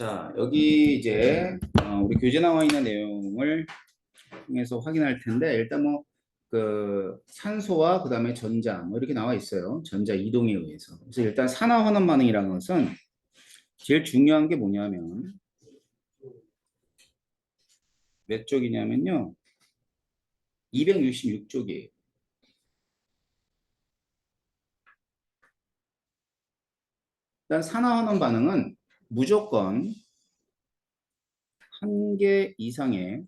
자, 여기 이제 우리 교재 나와 있는 내용을 통해서 확인할 텐데 일단 뭐 그 산소와 그다음에 전자 뭐 이렇게 나와 있어요. 전자 이동에 의해서. 그래서 일단 산화 환원 반응이라는 것은 제일 중요한 게 뭐냐면 몇 쪽이냐면요. 266쪽이에요. 일단 산화 환원 반응은 무조건 한 개 이상의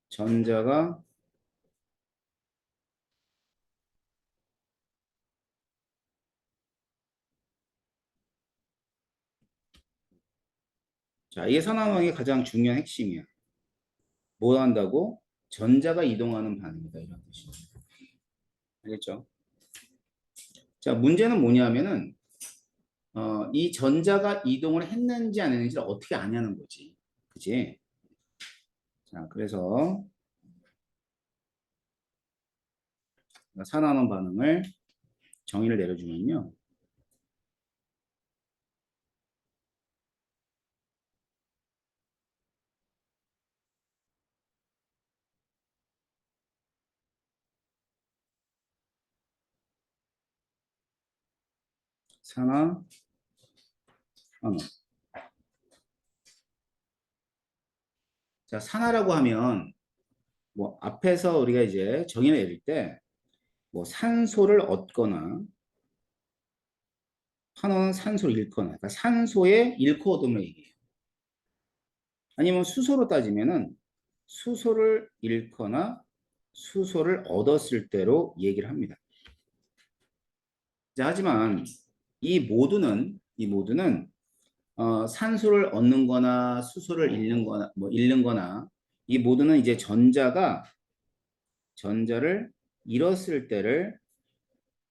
전자가 자, 이게 산화 환원의 가장 중요한 핵심이야. 뭐 한다고? 전자가 이동하는 반응이다 이런 뜻이에요. 알겠죠? 자, 문제는 뭐냐면은 이 전자가 이동을 했는지 안 했는지를 어떻게 아냐는 거지. 그지? 자, 그래서 산화하는 반응을 정의를 내려주면요. 산화, 환원. 자, 산화라고 하면 뭐 앞에서 우리가 이제 정의를 내릴 때 뭐 산소를 얻거나 환원은 산소를 잃거나 그러니까 산소의 잃고 얻음을 얘기해요. 아니면 수소로 따지면은 수소를 잃거나 수소를 얻었을 때로 얘기를 합니다. 자, 하지만 이 모두는 산소를 얻는 거나 수소를 잃는 거나 이 모두는 이제 전자를 잃었을 때를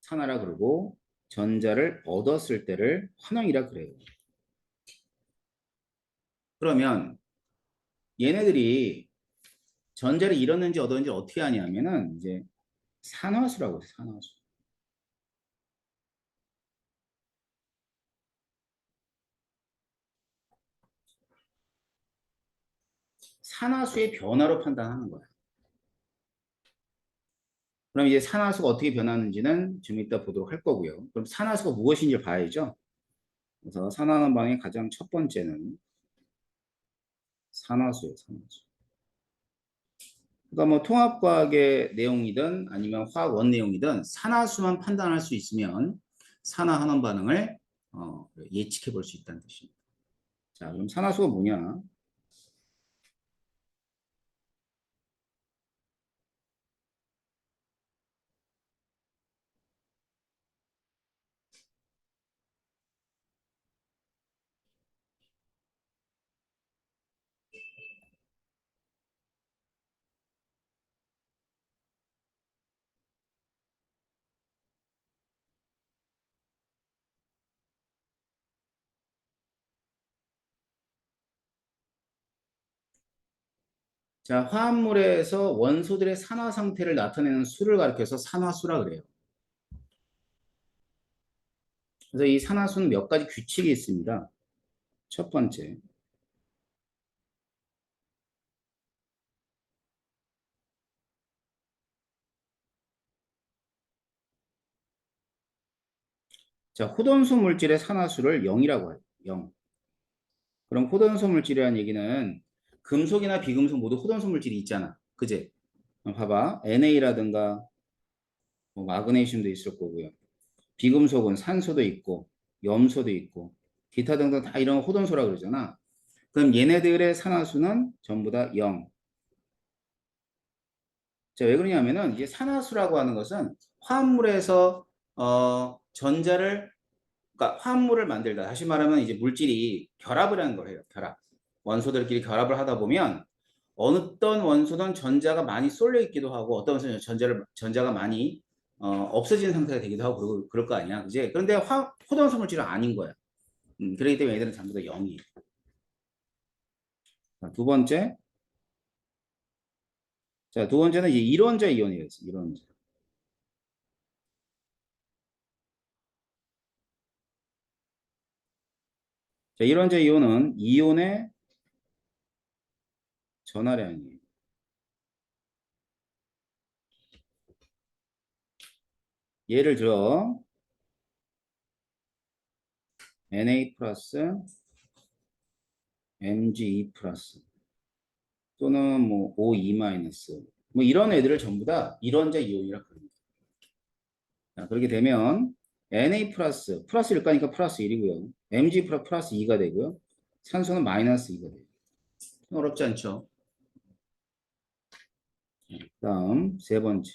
산화라 그러고 전자를 얻었을 때를 환원이라 그래요. 그러면 얘네들이 전자를 잃었는지 얻었는지 어떻게 하냐면은 이제 산화수라고 해요. 산화수. 산화수의 변화로 판단하는 거야. 그럼 이제 산화수가 어떻게 변하는지는 좀 이따 보도록 할 거고요. 그럼 산화수가 무엇인지 봐야죠. 그래서 산화하는 방의 가장 첫 번째는 산화수예요, 산화수. 그러니까 뭐 통합과학의 내용이든 아니면 화학원 내용이든 산화수만 판단할 수 있으면 산화환원 반응을 예측해 볼 수 있다는 뜻입니다. 자, 그럼 산화수가 뭐냐? 자, 화합물에서 원소들의 산화 상태를 나타내는 수를 가리켜서 산화수라 그래요. 그래서 이 산화수는 몇 가지 규칙이 있습니다. 첫 번째, 자, 호돈수 물질의 산화수를 0이라고 해요. 0. 그럼 호돈수 물질이라는 얘기는 금속이나 비금속 모두 호돈수 물질이 있잖아. 그지? 봐봐. NA라든가 뭐 마그네슘도 있을 거고요. 비금속은 산소도 있고 염소도 있고 기타 등등 다 이런 호돈소라 그러잖아. 그럼 얘네들의 산화수는 전부 다 0. 자, 왜 그러냐면은 이제 산화수라고 하는 것은 화합물에서 전자를 그러니까 화합물을 만들다 다시 말하면 이제 물질이 결합을 하는 거예요. 결합. 원소들끼리 결합을 하다 보면 어떤 원소는 전자가 많이 쏠려 있기도 하고 어떤 원소는 전자가 많이 없어지는 상태가 되기도 하고 그럴 거 아니야. 그지? 그런데 호전성 물질은 아닌 거야. 그렇기 때문에 얘들은 전부 다 0이에요. 두 번째. 자, 두 번째는 이제 일원자 이온이에요. 일원자. 자, 이론제 이온은 이온의 전하량이에요. 예를 들어 Na 플러스 Mg2 플러스 또는 뭐 O2 마이너스 뭐 이런 애들을 전부 다 이론제 이온이라 부릅니다. 자, 그렇게 되면 Na 플러스 플러스 1가니까 플러스 1이고요. Mg 플러스 2가 되고요. 산소는 마이너스 2가 돼요. 어렵지 않죠? 다음 세 번째.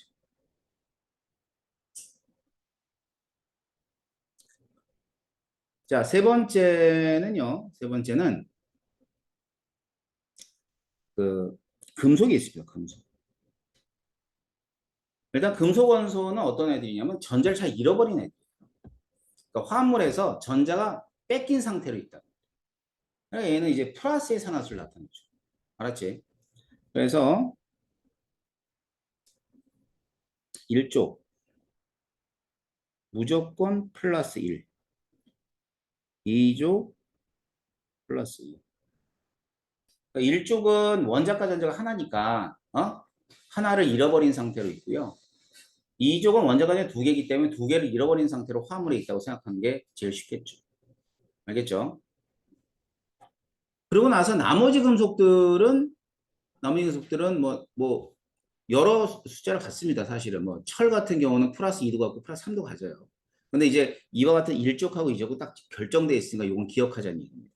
자, 세 번째는요. 세 번째는 그 금속이 있습니다. 금속. 일단 금속 원소는 어떤 애들이냐면 전자를 잘 잃어버린 애들. 그러니까 화합물에서 전자가 뺏긴 상태로 있다. 그러니까 얘는 이제 플러스의 산화수를 나타내죠. 알았지? 그래서 1쪽 무조건 플러스 1, 2쪽 플러스 2. 그러니까 1쪽은 원자과 전자가 하나니까 하나를 잃어버린 상태로 있고요. 2쪽은 원자과 전자 두 개이기 때문에 두 개를 잃어버린 상태로 화물에 있다고 생각하는 게 제일 쉽겠죠. 알겠죠? 그러고 나서 나머지 금속들은 뭐 여러 숫자를 갖습니다. 사실은 뭐 철 같은 경우는 플러스 2도 갖고 플러스 3도 가져요. 근데 이제 이와 같은 1쪽하고 2쪽은 딱 결정돼 있으니까 이건 기억하자는 얘기입니다.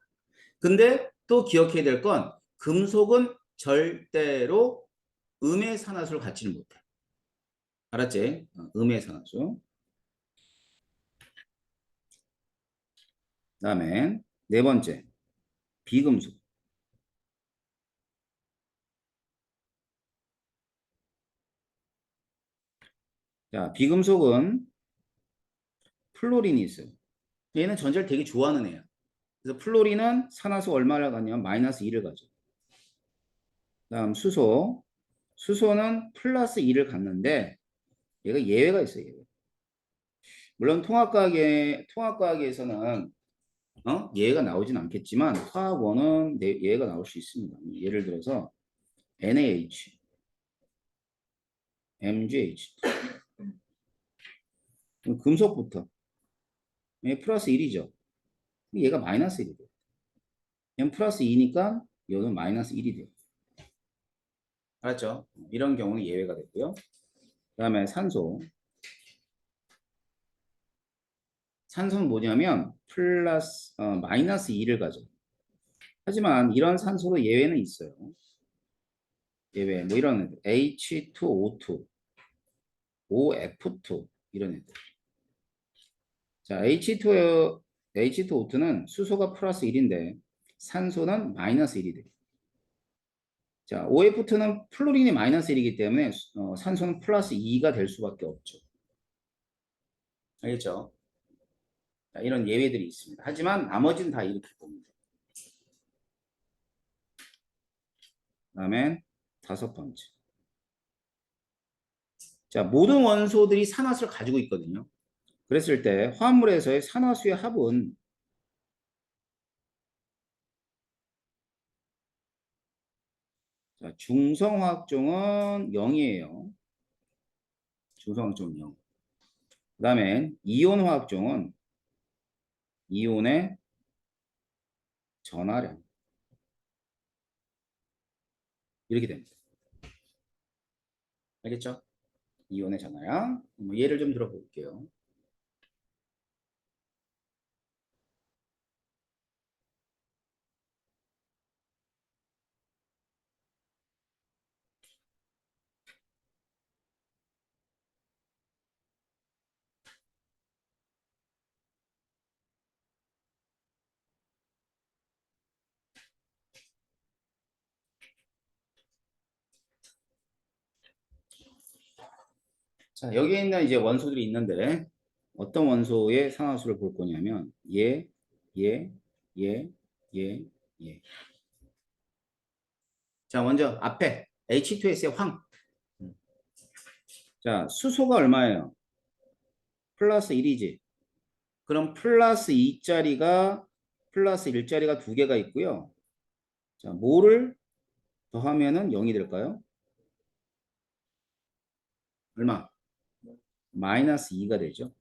근데 또 기억해야 될 건 금속은 절대로 음의 산화수를 갖지는 못해. 알았지? 음의 산화수. 그다음에 네 번째 비금속. 자, 비금속은 플로린이 있어요. 얘는 전자를 되게 좋아하는 애야. 그래서 플로린은 산화수 얼마를 갖냐면 마이너스 2를 가져. 다음 수소. 수소는 플러스 2를 갖는데 얘가 예외가 있어요. 예외. 물론 통합과학에서는 예외가 나오진 않겠지만 화학원은 예외가 나올 수 있습니다. 예를 들어서 NaH, MgH 금속부터 얘 플러스 1이죠. 얘가 마이너스 1이 돼요. 얘는 플러스 2니까 얘는 마이너스 1이 돼요. 알았죠? 이런 경우는 예외가 됐고요. 그 다음에 산소. 산소는 뭐냐면 마이너스 2를 가져. 하지만 이런 산소도 예외는 있어요. 예외 뭐 이런 애들 H2O2, OF2 이런 애들. 자, H2O2는 수소가 플러스 1인데 산소는 마이너스 1이 돼요. 자, OF2는 플로린이 마이너스 1이기 때문에 산소는 플러스 2가 될 수밖에 없죠. 알겠죠? 자, 이런 예외들이 있습니다. 하지만 나머지는 다 이렇게 봅니다. 그다음에 다섯 번째. 자, 모든 원소들이 산화수를 가지고 있거든요. 그랬을 때 화합물에서의 산화수의 합은 자, 중성화학종은 0이에요. 중성화학종은 0. 그 다음에 이온화학종은 이온의 전하량 이렇게 됩니다. 알겠죠? 이온의 전하량. 예를 좀 들어볼게요. 자, 여기에 있는 이제 원소들이 있는데 어떤 원소의 산화수를 볼 거냐면 얘, 얘, 얘, 얘, 얘. 자, 먼저 앞에 H2S의 황. 자, 수소가 얼마예요? 플러스 1이지. 그럼 플러스 2짜리가 플러스 일자리가 두 개가 있고요. 자, 뭐를 더하면은 0이 될까요? 얼마? 마이너스 2가 되죠.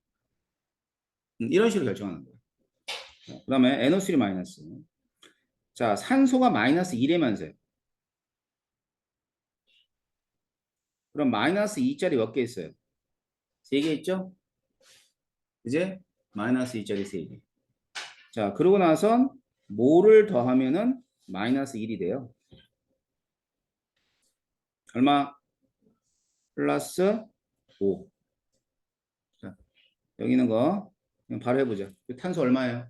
이런 식으로 결정하는 거예요. 그 다음에 NO3 마이너스. 자, 산소가 마이너스 1이면서요. 그럼 마이너스 2짜리 몇 개 있어요? 3개 있죠? 이제 마이너스 2짜리 3개. 자, 그러고 나선 뭐를 더하면은 마이너스 1이 돼요. 얼마? 플러스 5. 자, 여기 있는 거 그냥 바로 해보자. 탄소 얼마예요?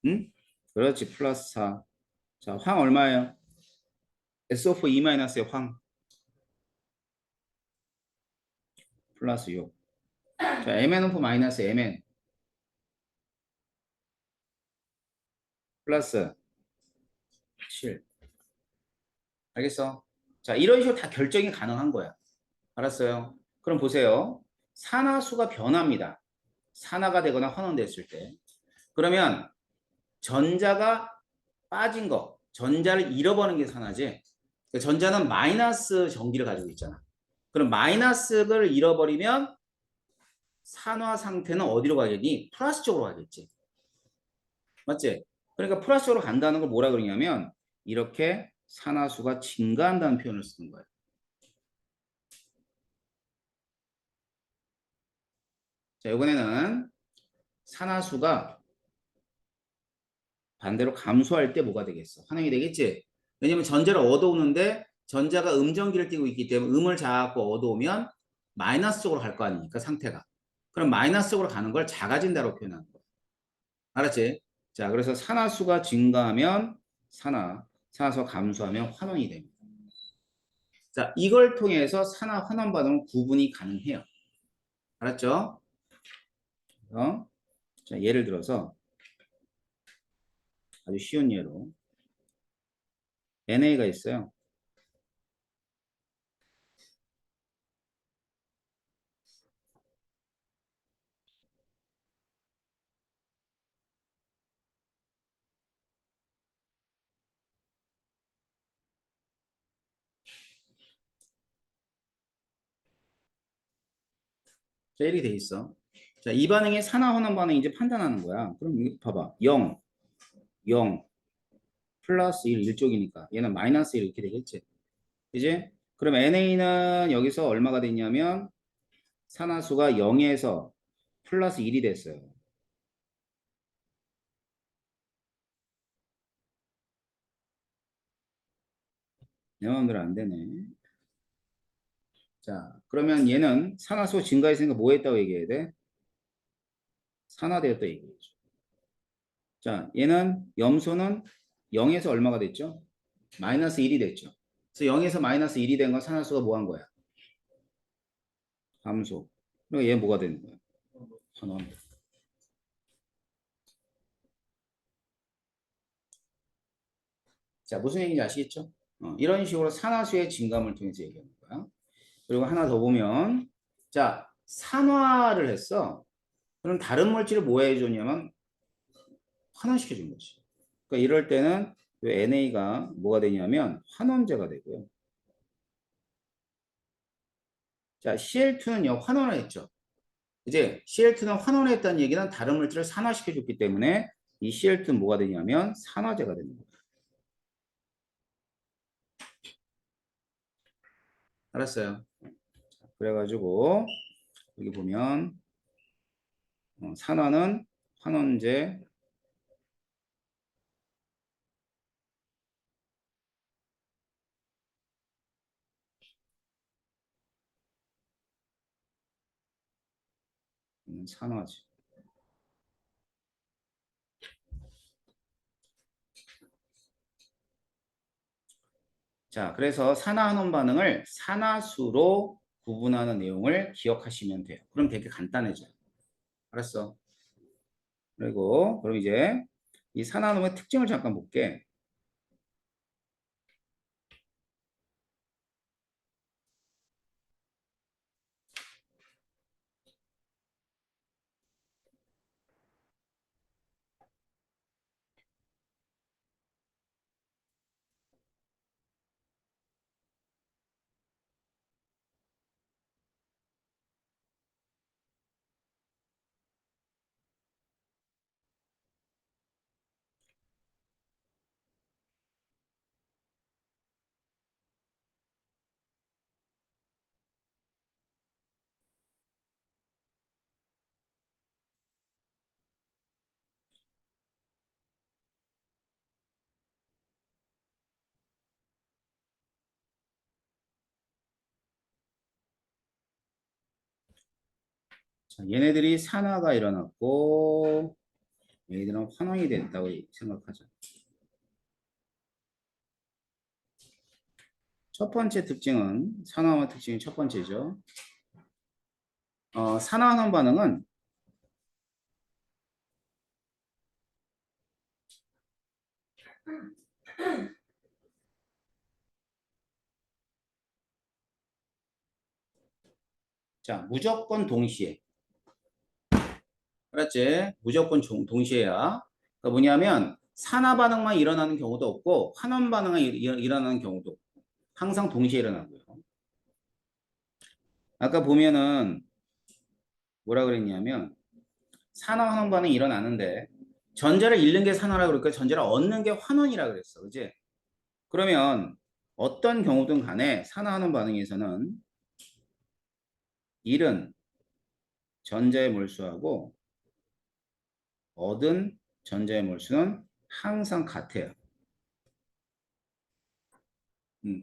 응? 그렇지. 플러스 4. 자, 황 얼마예요? SO4 2-의 황. 플러스 6. 자, MnO4 마이너스 Mn. 플러스 7. 알겠어? 자, 이런 식으로 다 결정이 가능한 거야. 알았어요? 그럼 보세요. 산화수가 변합니다. 산화가 되거나 환원됐을 때. 그러면 전자가 빠진 거, 전자를 잃어버리는 게 산화지. 그러니까 전자는 마이너스 전기를 가지고 있잖아. 그럼 마이너스를 잃어버리면 산화 상태는 어디로 가겠니? 플러스 쪽으로 가겠지. 맞지? 그러니까 플러스 쪽으로 간다는 걸 뭐라 그러냐면 이렇게 산화수가 증가한다는 표현을 쓰는 거예요. 자, 이번에는 산화수가 반대로 감소할 때 뭐가 되겠어? 환원이 되겠지? 왜냐면 전자를 얻어오는데 전자가 음전기를 띠고 있기 때문에 음을 자꾸 얻어오면 마이너스 쪽으로 갈 거 아닙니까? 상태가. 그럼 마이너스 쪽으로 가는 걸 작아진다고 표현하는 거야. 알았지? 자, 그래서 산화수가 증가하면 산화수가 감소하면 환원이 됩니다. 자, 이걸 통해서 산화 환원 반응은 구분이 가능해요. 알았죠? 자, 예를 들어서 아주 쉬운 예로 NA가 있어요. 자, 이렇게 돼 있어. 자, 이 반응이 산화 환원 반응 이제 판단하는 거야. 그럼 이거 봐봐. 0, 0, 플러스 1, 1쪽이니까 얘는 마이너스 1 이렇게 되겠지. 그지? 그럼 NA는 여기서 얼마가 됐냐면 산화수가 0에서 플러스 1이 됐어요. 내 마음대로 안 되네. 자, 그러면 얘는 산화수 증가했으니까 뭐 했다고 얘기해야 돼? 산화되었다 얘기해야죠. 자, 얘는 염소는 0에서 얼마가 됐죠? 마이너스 1이 됐죠. 그래서 0에서 마이너스 1이 된 건 산화수가 뭐 한 거야? 감소. 그리고 얘 뭐가 되는 거야? 환원. 자, 무슨 얘기인지 아시겠죠? 이런 식으로 산화수의 증감을 통해서 얘기하는 거야. 그리고 하나 더 보면, 자, 산화를 했어. 그럼 다른 물질을 뭐 해줬냐면 환원시켜준 거지. 그러니까 이럴 때는 NA가 뭐가 되냐면 환원제가 되고요. 자, Cl2는요, 환원을 했죠. 이제 Cl2는 환원했다는 얘기는 다른 물질을 산화시켜줬기 때문에 이 Cl2는 뭐가 되냐면 산화제가 되는 거예요. 알았어요. 그래가지고 여기 보면 산화는 환원제, 산화제. 자, 그래서 산화환원 반응을 산화수로 구분하는 내용을 기억하시면 돼요. 그럼 되게 간단해져요. 알았어? 그리고 그럼 이제 이 산화환원의 특징을 잠깐 볼게. 자, 얘네들이 산화가 일어났고 얘네들은 환원이 됐다고 생각하죠. 첫 번째 특징은 산화환원 특징이 첫 번째죠. 산화환원 반응은 자 무조건 동시에 알았지? 무조건 동시에야. 그러니까 뭐냐면 산화 반응만 일어나는 경우도 없고 환원 반응이 일어나는 경우도 없고 항상 동시에 일어나고요. 아까 보면은 뭐라 그랬냐면 산화 환원 반응이 일어나는데 전자를 잃는 게 산화라 그러니까 전자를 얻는 게 환원이라 그랬어. 그지? 그러면 어떤 경우든 간에 산화 환원 반응에서는 잃은 전자의 몰수하고 얻은 전자의 몰수는 항상 같아요.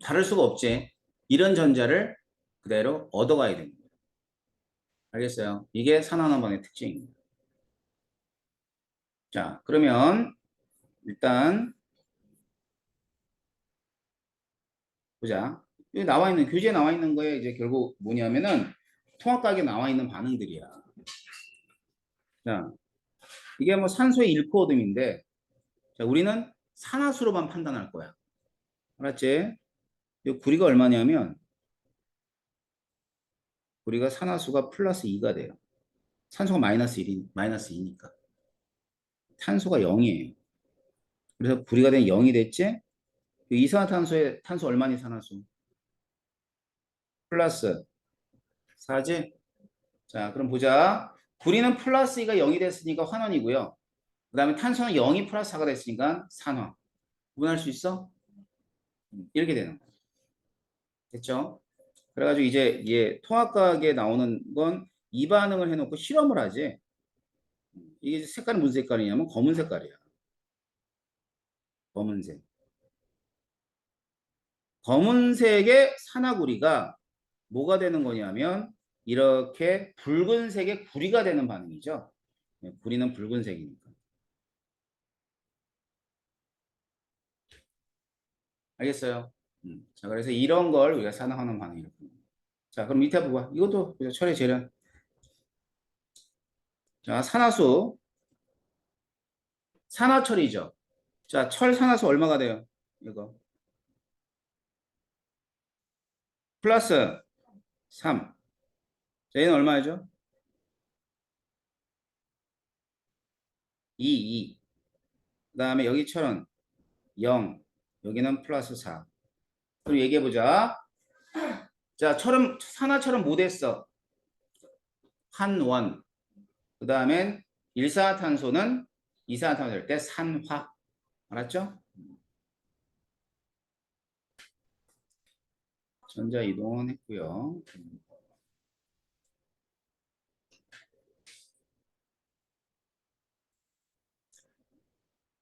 다를 수가 없지. 잃은 전자를 그대로 얻어가야 됩니다. 알겠어요? 이게 산화환원반의 특징입니다. 자, 그러면 일단 보자. 여기 나와 있는 교재에 나와 있는 거에 이제 결국 뭐냐면은 통합각에 나와 있는 반응들이야. 자, 이게 뭐 산소의 1코어듬인데 자, 우리는 산화수로만 판단할 거야. 알았지? 이 구리가 얼마냐면 구리가 산화수가 플러스 2가 돼요. 산소가 마이너스 1이 마이너스 2니까. 탄소가 0이에요. 그래서 구리가 된 0이 됐지? 이산화탄소의 탄소 얼마니 산화수? 플러스 4지? 자, 그럼 보자. 구리는 플러스 2가 0이 됐으니까 환원이고요. 그 다음에 탄소는 0이 플러스 4가 됐으니까 산화. 구분할 수 있어? 이렇게 되는 거예요. 됐죠? 그래가지고 이제 통합각에 나오는 건 이 반응을 해놓고 실험을 하지. 이게 색깔은 무슨 색깔이냐면 검은 색깔이야. 검은색. 검은색의 산화구리가 뭐가 되는 거냐면 이렇게 붉은색의 구리가 되는 반응이죠. 구리는 붉은색이니까. 알겠어요? 자, 그래서 이런 걸 우리가 산화하는 반응이라고 합니다. 자, 그럼 밑에 봐봐. 이것도 철의 재련. 자, 산화수. 산화철이죠. 자, 철 산화수 얼마가 돼요? 이거. 플러스 3. 자, 얘는 얼마죠? 2, 2. 그 다음에 여기 철은 0. 여기는 플러스 4. 그럼 얘기해보자. 자, 철은, 산화철은 뭐 됐어? 한원. 그 다음엔 일산화탄소는 이산화탄소 될 때 산화. 알았죠? 전자 이동은 했고요.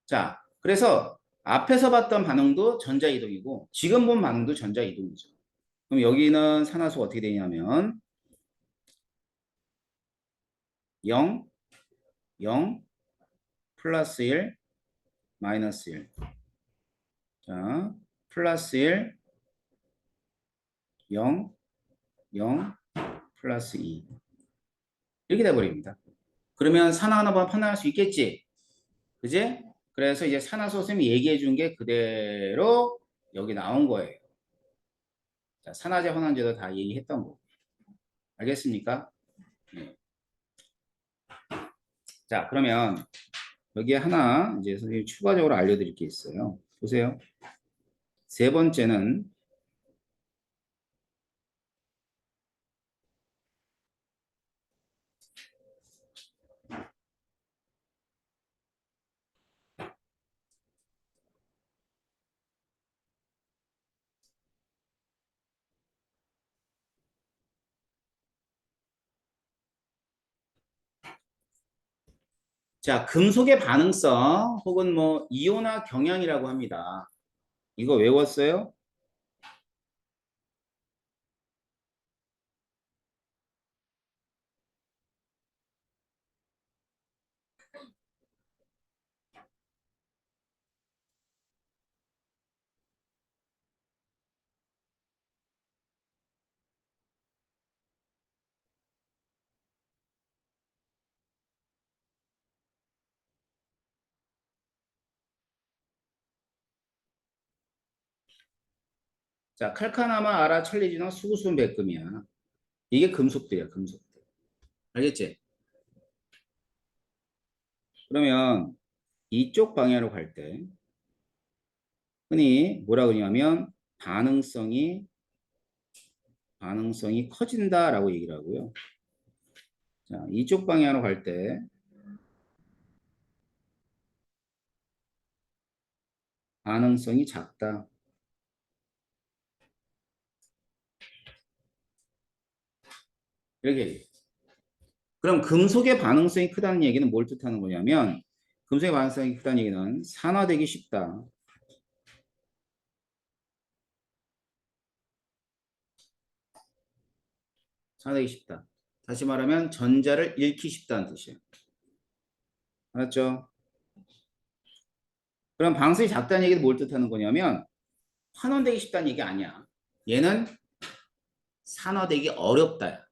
자, 그래서 앞에서 봤던 반응도 전자 이동이고 지금 본 반응도 전자 이동이죠. 그럼 여기는 산화수가 어떻게 되냐면 0, 0, 플러스 1, 마이너스 1. 자, 플러스 1, 0, 0, 플러스 2. 이렇게 돼버립니다. 그러면 산화하나 판단할 수 있겠지? 그지? 그래서 이제 산화수 선생님이 얘기해 준 게 그대로 여기 나온 거예요. 자, 산화제, 환원제도 다 얘기했던 거. 알겠습니까? 네. 자, 그러면 여기에 하나 이제 선생님이 추가적으로 알려드릴 게 있어요. 보세요. 세 번째는 자, 금속의 반응성 혹은 뭐 이온화 경향이라고 합니다. 이거 외웠어요? 자, 칼카나마, 아라, 찰리지나, 수구수는 백금이야. 이게 금속들이야, 금속들. 알겠지? 그러면 이쪽 방향으로 갈 때 흔히 뭐라 그러냐면 반응성이 커진다라고 얘기를 하고요. 자, 이쪽 방향으로 갈 때 반응성이 작다. 이렇게 얘기해요. 그럼 금속의 반응성이 크다는 얘기는 뭘 뜻하는 거냐면 금속의 반응성이 크다는 얘기는 산화되기 쉽다. 산화되기 쉽다. 다시 말하면 전자를 잃기 쉽다는 뜻이에요. 알았죠? 그럼 반응성이 작다는 얘기는 뭘 뜻하는 거냐면 환원되기 쉽다는 얘기 아니야. 얘는 산화되기 어렵다.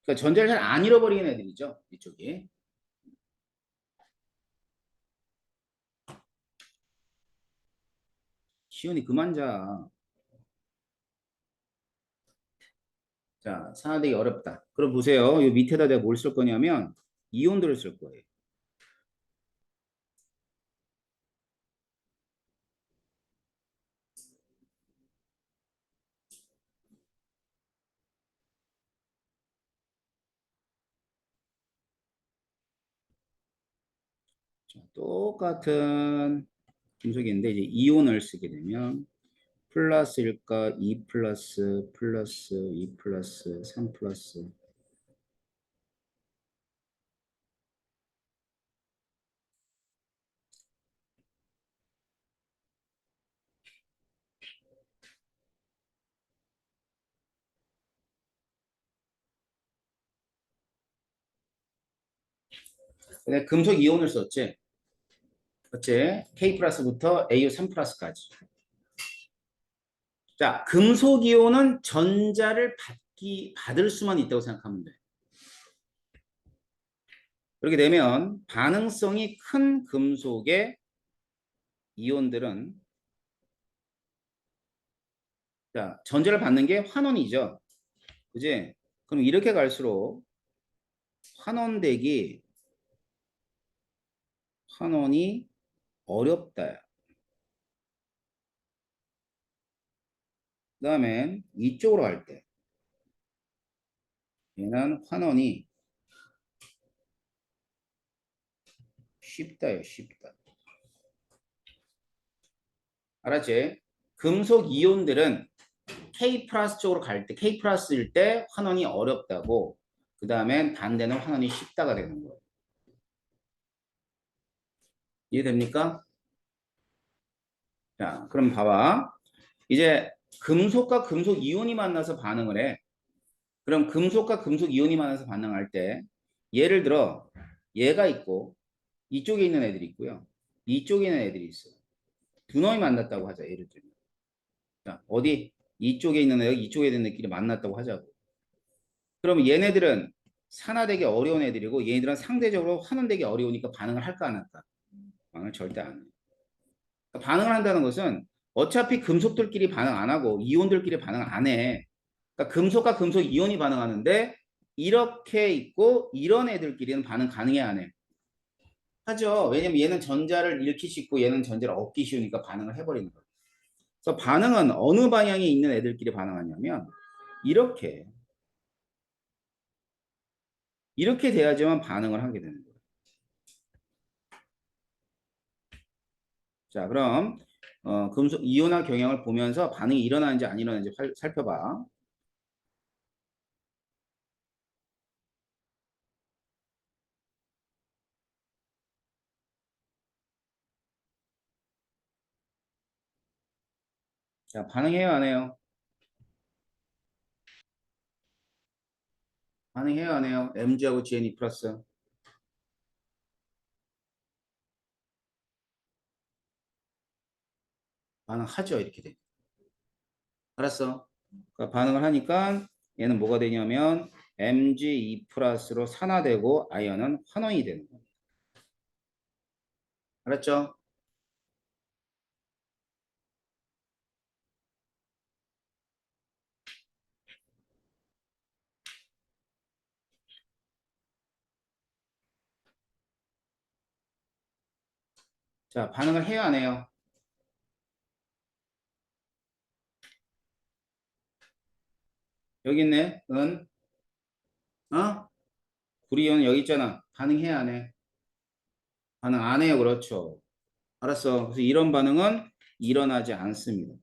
그러니까 전자를 잘 안 잃어버리는 애들이죠. 이쪽이. 시온이 그만 자. 자, 산화되기 어렵다. 그럼 보세요. 이 밑에다 내가 뭘 쓸 거냐면 이온들을 쓸 거예요. 자, 똑같은 금속인데 이제 이온을 쓰게 되면 플러스일까? 2 플러스 플러스 2 플러스 3 플러스. 근데 금속 이온을 썼지. 그치? K 플러스부터 AU 3 플러스까지. 자, 금속 이온은 전자를 받을 수만 있다고 생각하면 돼. 그렇게 되면 반응성이 큰 금속의 이온들은 자, 전자를 받는 게 환원이죠. 그지? 그럼 이렇게 갈수록 환원되기, 환원이 어렵다. 그 다음에 이쪽으로 갈 때, 얘는 환원이 쉽다요, 쉽다. 알았지? 금속 이온들은 K 플러스 쪽으로 갈 때, K 플러스일 때 환원이 어렵다고, 그 다음엔 반대는 환원이 쉽다가 되는 거예요. 이해됩니까? 자, 그럼 봐봐. 이제 금속과 금속 이온이 만나서 반응을 해. 그럼 금속과 금속 이온이 만나서 반응할 때 예를 들어 얘가 있고 이쪽에 있는 애들이 있고요. 이쪽에 있는 애들이 있어요. 두 놈이 만났다고 하자. 예를 들면. 자, 어디 이쪽에 있는 애가 이쪽에 있는 애끼리 만났다고 하자고. 그럼 얘네들은 산화되기 어려운 애들이고 얘네들은 상대적으로 환원되기 어려우니까 반응을 할까 안 할까? 반응을 절대 안 해. 그러니까 반응을 한다는 것은 어차피 금속들끼리 반응 안 하고 이온들끼리 반응 안 해. 그러니까 금속과 금속 이온이 반응하는데 이렇게 있고 이런 애들끼리는 반응 가능해 안 해? 하죠. 왜냐면 얘는 전자를 잃기 쉽고 얘는 전자를 얻기 쉬우니까 반응을 해버리는 거예요. 그래서 반응은 어느 방향에 있는 애들끼리 반응하냐면 이렇게 이렇게 돼야지만 반응을 하게 되는 거예요. 자, 그럼 금속 이온화 경향을 보면서 반응이 일어나는지 안 일어나는지 살펴봐. 자, 반응해요 안 해요? 반응해요, 안 해요? MG하고 GNE 플러스. 반응하죠, 이렇게 돼. 알았어. 그러니까 반응을 하니까 얘는 뭐가 되냐면 MgE 플러스로 산화되고 아이언은 환원이 되는 거야. 알았죠? 자, 반응을 해요, 안 해요? 여기 있네, 은. 어? 구리온 여기 있잖아. 반응해, 안 해? 반응 안 해요, 그렇죠. 알았어. 그래서 이런 반응은 일어나지 않습니다.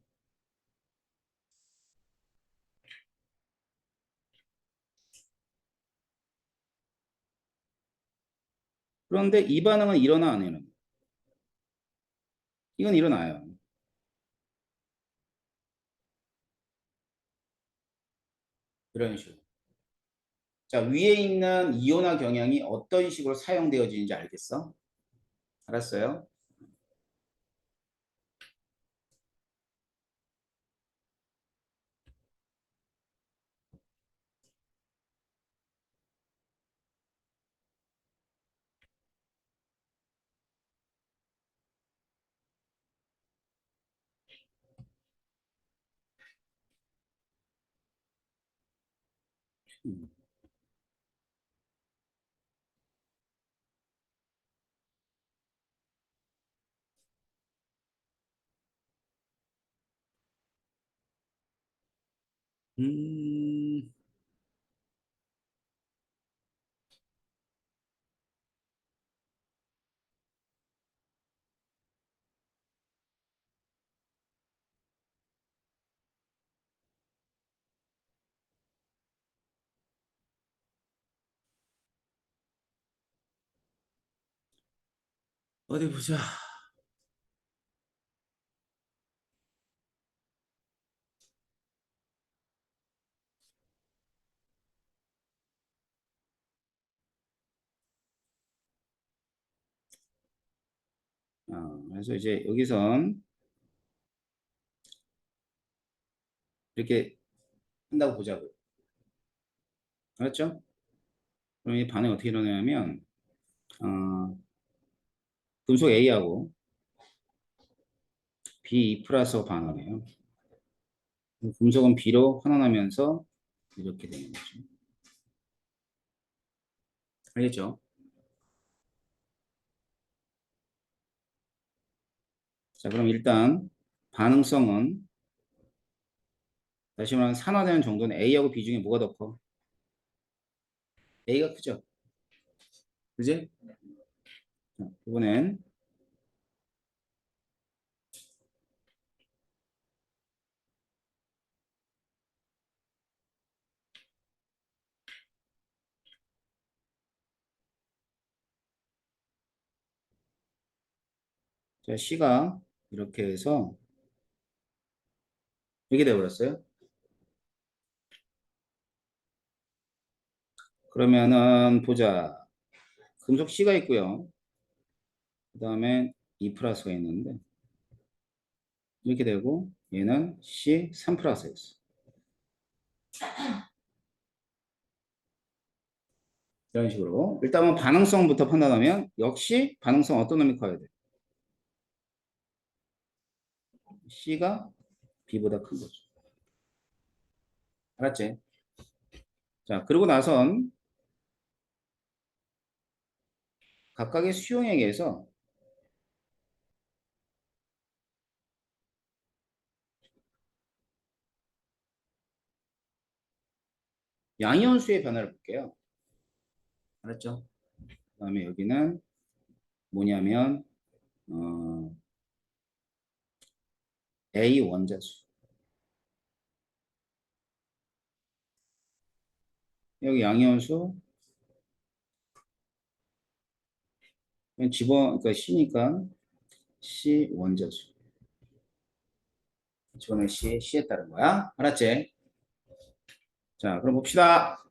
그런데 이 반응은 일어나, 안 해요? 이건 일어나요. 이런 식으로. 자, 위에 있는 이온화 경향이 어떤 식으로 사용되어지는지 알겠어? 알았어요? 음, 어디 보자. 그래서 이제 여기선 이렇게 한다고 보자고. 알았죠? 그럼 이 반응이 어떻게 일어나냐면, 어, 금속 A하고 B 플러스 반응해요. 금속은 B로 환원하면서 이렇게 되는 거죠. 알겠죠? 자, 그럼 일단 반응성은 다시 말하면 산화되는 정도는 A하고 B 중에 뭐가 더 커? A가 크죠? 그지? 자, 이번엔 자, C가 이렇게 해서 이렇게 되어버렸어요. 그러면은 보자. 금속 C가 있고요. 그 다음에 E 플러스가 있는데 이렇게 되고 얘는 C 3 플러스였어. 이런 식으로 일단은 반응성부터 판단하면 역시 반응성 어떤 놈이 커야 돼? C가 B보다 큰 거죠. 알았지? 자, 그러고 나선 각각의 수용액에 의해서 양이온수의 변화를 볼게요. 알았죠? 그 다음에 여기는 뭐냐면 어, A 원자수. 여기 양이온수 집어 그러니까 C니까 C 원자수. 집어넣은 C에 따른 거야. 알았지? 자, 그럼 봅시다.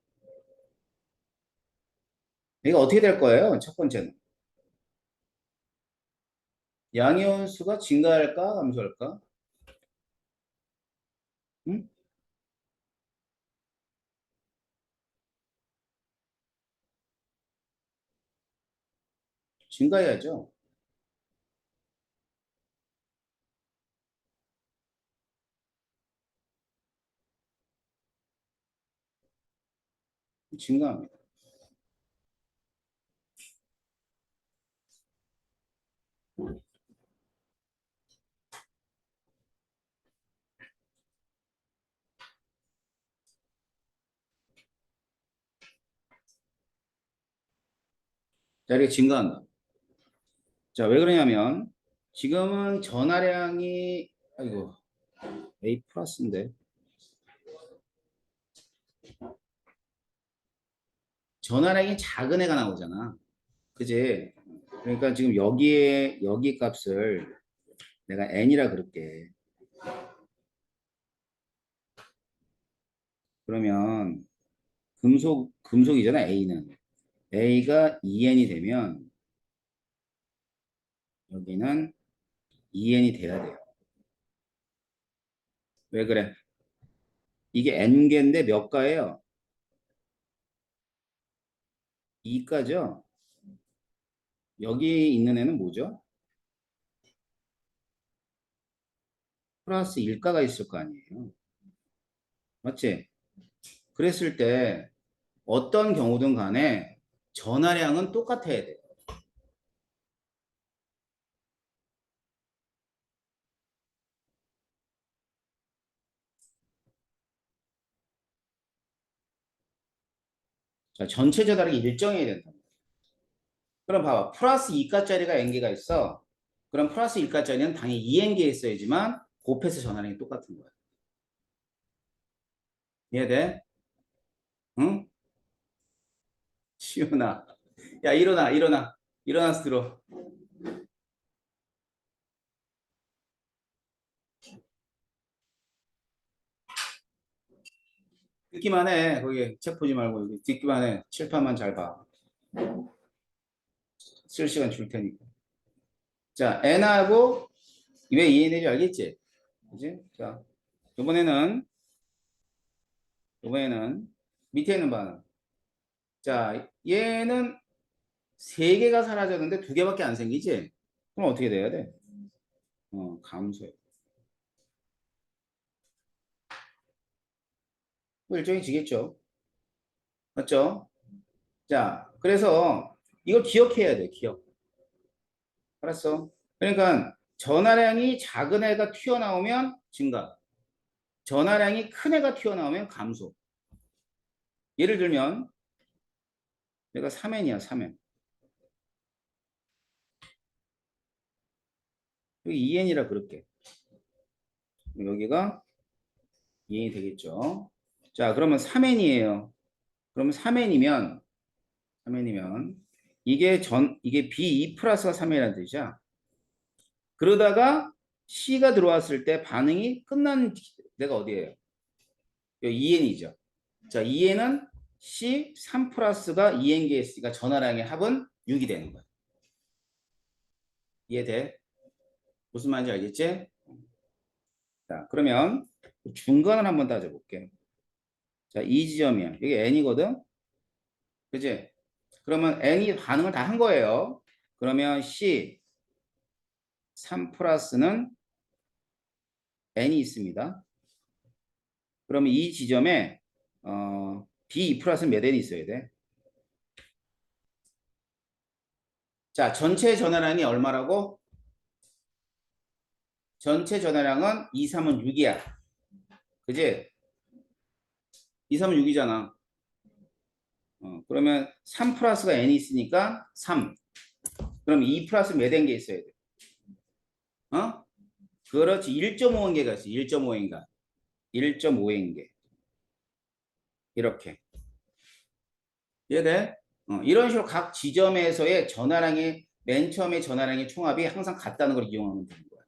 이거 어떻게 될 거예요? 첫 번째는. 양이온 수가 증가할까? 감소할까? 응? 증가해야죠. 증가합니다. 자, 이렇게 증가한다. 자, 왜 그러냐면 지금은 전화량이 아이고 A 플러스인데 전화량이 작은 애가 나오잖아. 그지? 그러니까 지금 여기 값을 내가 n이라 그럴게. 그러면 금속이잖아 A는. A가 2n이 되면 여기는 2n이 돼야 돼요. 왜 그래? 이게 n개인데 몇 가예요? 2가죠? 여기 있는 애는 뭐죠? 플러스 1가가 있을 거 아니에요. 맞지? 그랬을 때 어떤 경우든 간에 전화량은 똑같아야 돼요. 자, 전체 전화량이 일정해야 된다. 그럼 봐봐. 플러스 2가짜리가 n개가 있어. 그럼 플러스 1가짜리는 당연히 2n개 있어야지만 곱해서 전화량이 똑같은 거야. 이해돼? 응? 시윤아. 야, 일어나, 일어나. 일어나서 들어. 듣기만 해. 거기 책 보지 말고 여기 듣기만 해. 칠판만 잘 봐. 쓸 시간 줄 테니까. 자, n하고 왜 2n인지 알겠지? 그지? 자, 이번에는 밑에 있는 반응. 자, 얘는 세 개가 사라졌는데 두 개밖에 안 생기지? 그럼 어떻게 돼야 돼? 감소해. 뭐 일정이 지겠죠? 맞죠? 자, 그래서 이걸 기억해야 돼, 기억. 알았어? 그러니까 전화량이 작은 애가 튀어나오면 증가. 전화량이 큰 애가 튀어나오면 감소. 예를 들면 내가 3n이야, 3n. 여기 2n이라 그럴게. 여기가 2n이 되겠죠? 자, 그러면 3n이에요. 그러면 3n이면 이게 B2 플러스가 3n이라는 뜻이야. 그러다가 C가 들어왔을 때 반응이 끝난 데가 어디예요? 여기 2n이죠. 자, 2n은 C 3 플러스가 2n개 있으니까 전화량의 합은 6이 되는 거야. 이해돼? 무슨 말인지 알겠지? 자, 그러면 중간을 한번 따져볼게. 자, 이 지점이야. 이게 n이거든? 그지? 그러면 n이 반응을 다 한 거예요. 그러면 C 3 플러스는 n이 있습니다. 그러면 이 지점에 B2 플러스 몇 n이 있어야 돼? 자, 전체 전화량이 얼마라고? 전체 전화량은 2, 3은 6이야. 그지? 2, 3은 6이잖아. 그러면 3 플러스가 n이 있으니까 3. 그럼 2 플러스 몇 n 개 있어야 돼? 어? 그렇지. 1.5n개가 있어. 1.5n가. 1.5n개. 이렇게. 이해돼? 이런 식으로 각 지점에서의 전화량의 맨 처음에 전화량의 총합이 항상 같다는 걸 이용하면 되는 거야.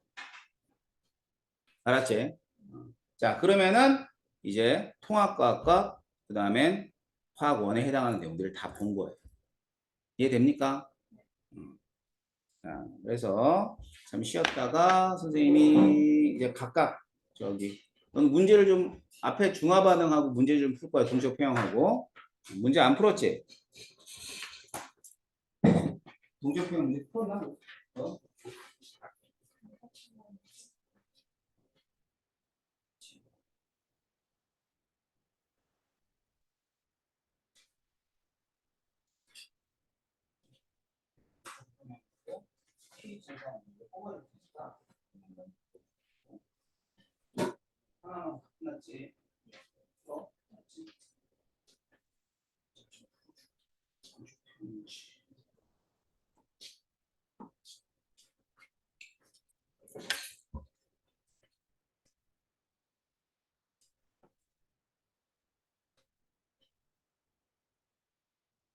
알았지? 자, 그러면은 이제 통합과학과 그다음엔 화학원에 해당하는 내용들을 다 본 거예요. 이해됩니까? 자, 그래서 잠 쉬었다가 선생님이 이제 각각 저기 문제를 좀 앞에 중화 반응하고 문제 좀 풀 거야. 동적 평형하고 문제 안 풀었지? 동적 평형 문제 풀었나? 어? 하나만 끝났지? 어? 맞지?